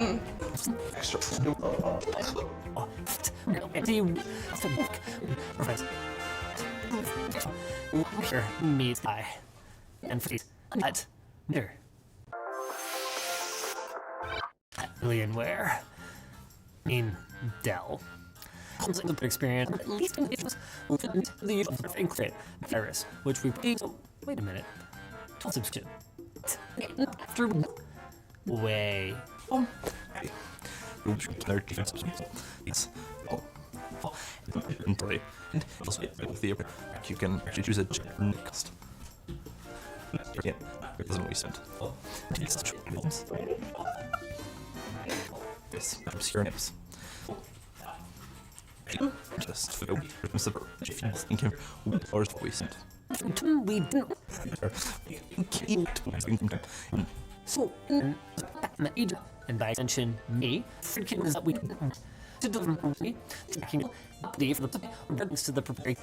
Extra. Meets I and freeze at there. Alienware. I mean, Dell. The experience, at least in it was the usual encrypt virus, which we wait a minute. Total subscription. After way. Yes. Enjoy. And also with the you can actually choose a cost. Yeah, it doesn't resend. This obscure names. Just for if you think him or recent. We didn't. So, and by extension, me, freaking is that we to deliver me, tracking the for the reference to the preparing.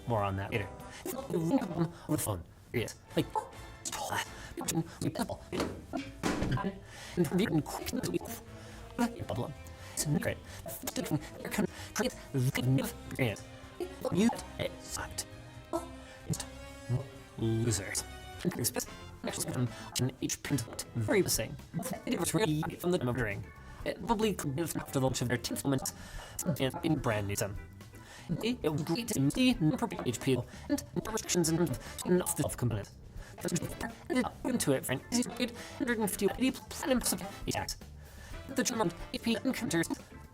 More on that later. On the phone, yes, like and you can quickly problem. It's great. Create the experience. You sucked. Losers. Actually, an each print very the same. It was really from the time of during. It probably could have after the launch of their 10th moment in brand new them. It was great to see appropriate HP and restrictions and enough the component. Into it for an easy grade 150 platinum attacks. The German AP encounters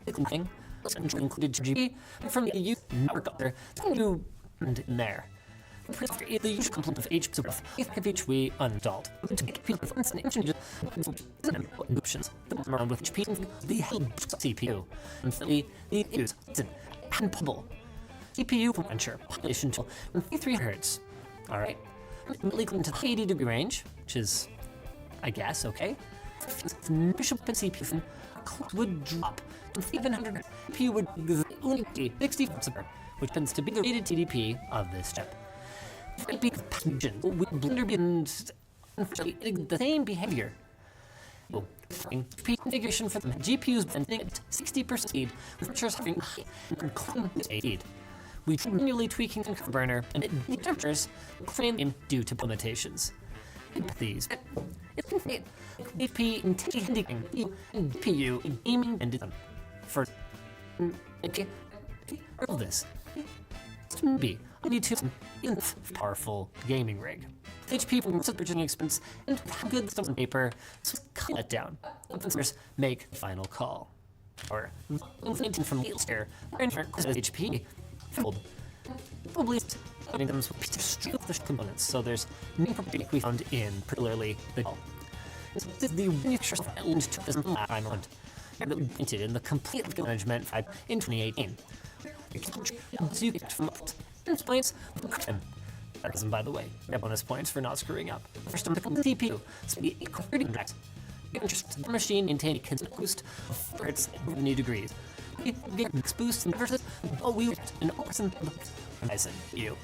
thing included GP from the EU network up there to and in there. The usual complement of HP of HV uninstalled. To make people with instant engine options around with HP the held CPU. And the use and pubble. CPU venture population to 53 Hz. Alright. Legal into the 80-degree range, which is, I guess, okay. Bishop and CPU would drop to 700. CPU would only be 60, which tends to be the rated TDP of this chip. Big pathogen with blender and unfortunately the same behavior. Configuration for the GPUs bending at 60% speed, with features having high and clean speed. We manually tweaking the burner and the temperatures claim due to limitations. These HP intending GPU in gaming and them for all this. Be I need to powerful gaming rig. HP from purchasing expense and have good stuff on paper, so cut it down. Influencers make the final call. Or influencing from the air, HP filled. Probably putting them with the components, so there's many property we found in particularly the call. This is the research element to this time on that we painted in the complete management in 2018. You get from points. That isn't, by the way, bonus points for not screwing up. First, on the CPU, so the recording tracks. The machine maintain a constant boost of 470 degrees. Max boost versus we an person Horizon you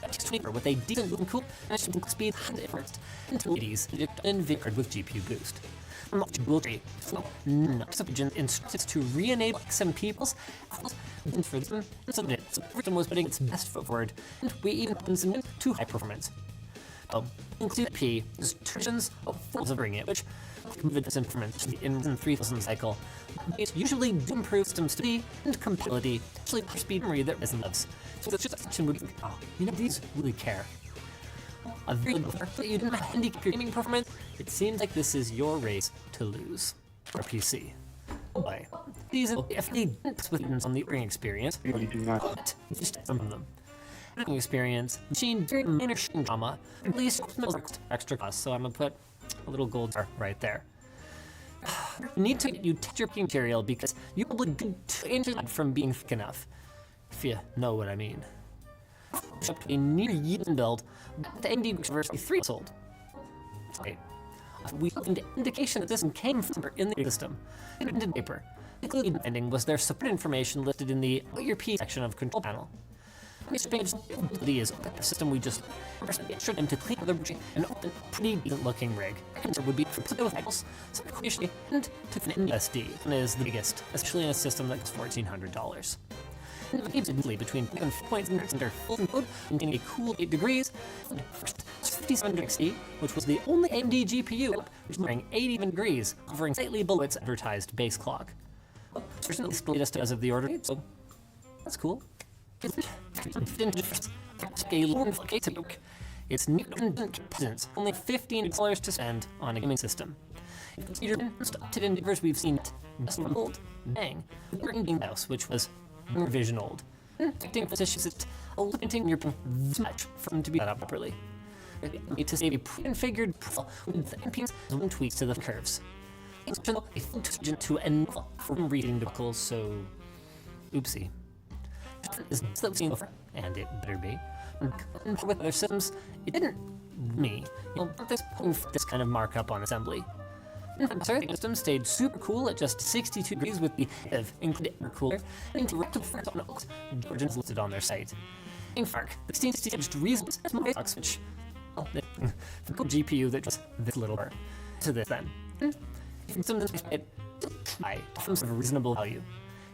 with a decent moving cool and speed at first until 80s and Vicard with GPU boost. Instructions to re-enable some people's for them, so Britain was putting its best foot forward, and we even put some to high performance. Include P is versions of delivering it, which with this improvement in 3000 cycle. It usually improves system stability and compatibility, especially for speed memory that Ryzen loves. So it's just a section would these really care. A very good that you didn't handicap your gaming performance, it seems like this is your race to lose. For PC. Why? These if they didn't with on the operating experience, but just from them. Experience, machine very minor drama, at least extra cost, so I'm gonna put a little gold bar right there. You need to test your material because you probably get to from being thick enough, if you know what I mean. Up to a near Yeaton build, the AMD version 3 sold. Great. We have an indication that this came from in the system. In paper. Including ending was their support information listed in the Your P section of control panel. Mr. Page is a system we just extra time to clean the rig and open a pretty decent looking rig. There would be for Pluto files, and to an SD is the biggest, especially in a system that costs $1,400. Easily between points and under full mode, containing a cool 8 degrees, and 5700 XT, which was the only AMD GPU which was running 80 degrees, hovering slightly below its advertised base clock. Well, it's the latest as of the order, so that's cool. It's new presents, only $15 to spend on a gaming system. It's your most up-to-date endeavors we've seen just from old. Bang. Working House, which was revision old. Acting positions it limiting your this much for them to be set up properly. Need to save a pre-configured profile with the NPs and tweaks to the curves. It's a full to end from reading the calls, so oopsie. Is still seen before, and it better be. And with other systems, it didn't me. This kind of markup on assembly. Sorry, the system stayed super cool at just 62 degrees with the included air cooler and direct on oaks. Georgians listed on their site. In FARC, the 1666 reasons as my box, which the cool GPU that just this little bar to this then. Sometimes it try from some reasonable value.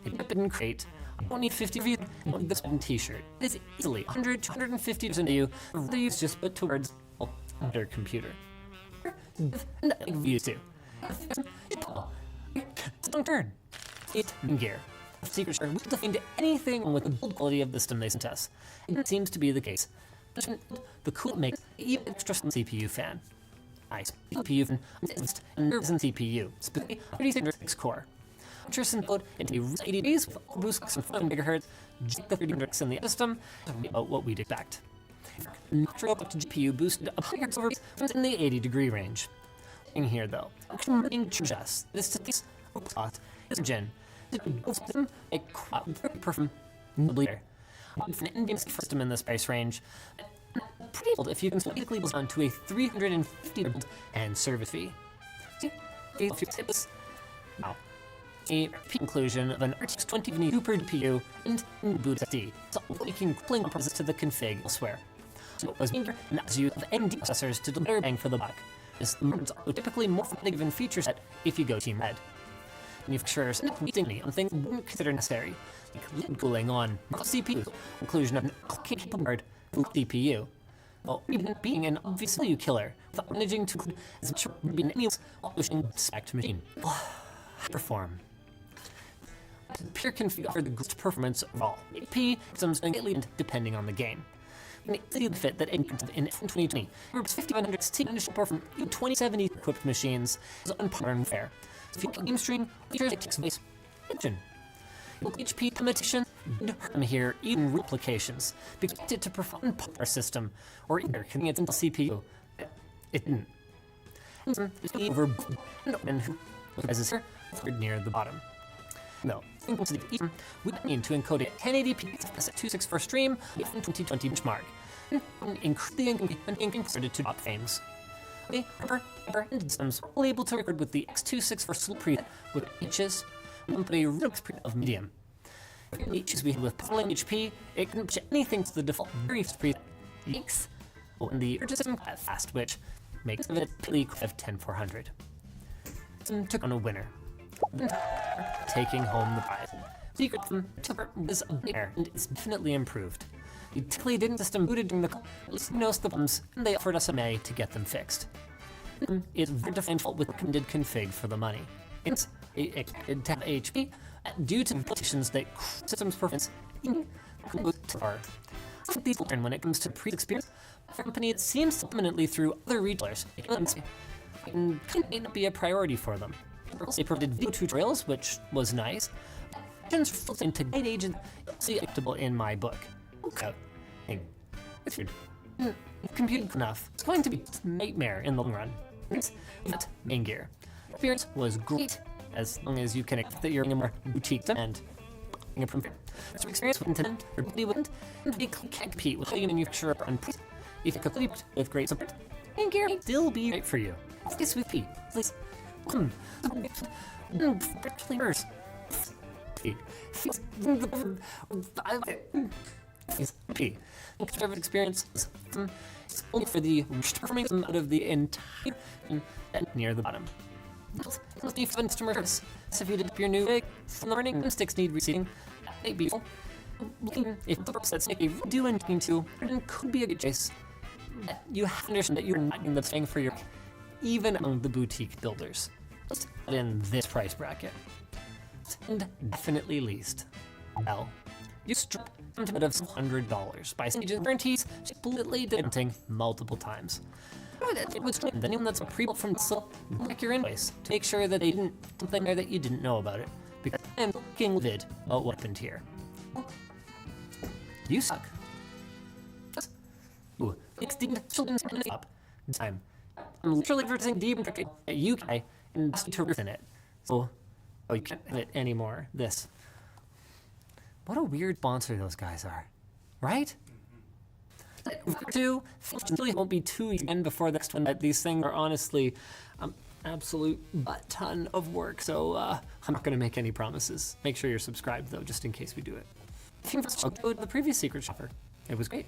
It didn't create. I don't need 50 views. I don't need this t-shirt. It is easily 100 to 150 value. The use just put towards their computer. And views too. Don't turn. It gear. Secret are we to find anything with the build quality of the system they sent us. It seems to be the case. The cool makes even extra CPU fan. Nice. CPU fan and nerves and CPU. Specifically 36 core. Interesting code into 80 degrees with boosts and 5 MHz, just the 30 in the system, about what we'd expect. Natural GPU boosted up over in the 80-degree range. In here though, just this is gen. A perfume bleeder. For an Indian system in this price range, pretty old if you can quickly build onto a 350 and service fee. If you tip this now. A inclusion of an RTX 2070 Super GPU and boot SD, so making playing purposes to the config elsewhere. So it was easier and as use of AMD processors to deliver bang for the buck. This is typically more formative in feature set if you go Team Red. Manufacturers and meeting on things wouldn't consider necessary, like liquid cooling on CPU, inclusion of an capable board CPU. Well, even being an obvious value killer, without managing to as much being any spec machine. Perform. Pure config offer the greatest performance of all. AP systems and depending on the game. It's the fit that in 2020, over 5100 Steam initial power from 2070 equipped machines is on par and fair. So if you can game stream, features takes place. Engine. HP limitations didn't here even replications because it to perform our system or either connecting it into CPU. It didn't. Over and who is here near the bottom. No, we need to encode it 1080p at 264 stream with 2020 benchmark. Increasingly started to drop frames. And systems were able to record with the X264 slow preset with inches, but a real of medium. Inches we had with Pulling HP, it can push anything to the default very preset. Yikes! Oh, and the urge system got fast, which makes it a of 10400. Took on a winner. Taking home the prize. Secret from Tipper was a bear and is definitely improved. We typically didn't system booted during the call, at least noticed the problems, and they offered us a May to get them fixed. It's very defined fault with recommended config for the money. It's a tab HP due to limitations that systems performance are. These learn when it comes to pre-experience, a company it seems eminently through other retailers. It may not be a priority for them. They provided video tutorials, which was nice. Into guide agent, see acceptable in my book. Okay. It's weird. Computing enough. It's going to be a nightmare in the long run. But main gear. Experience was great as long as you can accept that you're in a more boutique and improve. So experience with intent or really wouldn't and they can't compete with any manufacturer on price. If you complete with great support, main gear may still be right for you. This with P. Please. It's P. Conservative experience is only for the worst performing out of the entire and near the bottom. It's the customer service. So if you did your new rig from the learning sticks need reseating, that may be useful. Looking if the purpose make a do and to it could be a good choice. You have to understand that you're not getting the thing for your even among the boutique builders. Let's put in this price bracket. And definitely least. Well, you strip them of $100 by Sage's guarantees, completely denting multiple times. It was then anyone that's pre-built from Dell, check your invoice to make sure that they didn't something there that you didn't know about it. Because I'm looking livid about what happened here. You suck. Ooh, it's the children's up time. I'm literally advertising deep at UK and to roof in it. So, oh, you can't have it anymore. This. What a weird sponsor those guys are, right? Two, really won't be 2 years before the next one. These things are honestly absolute butt ton of work, so I'm not going to make any promises. Make sure you're subscribed, though, just in case we do it. If you go to the previous secret shopper, it was great.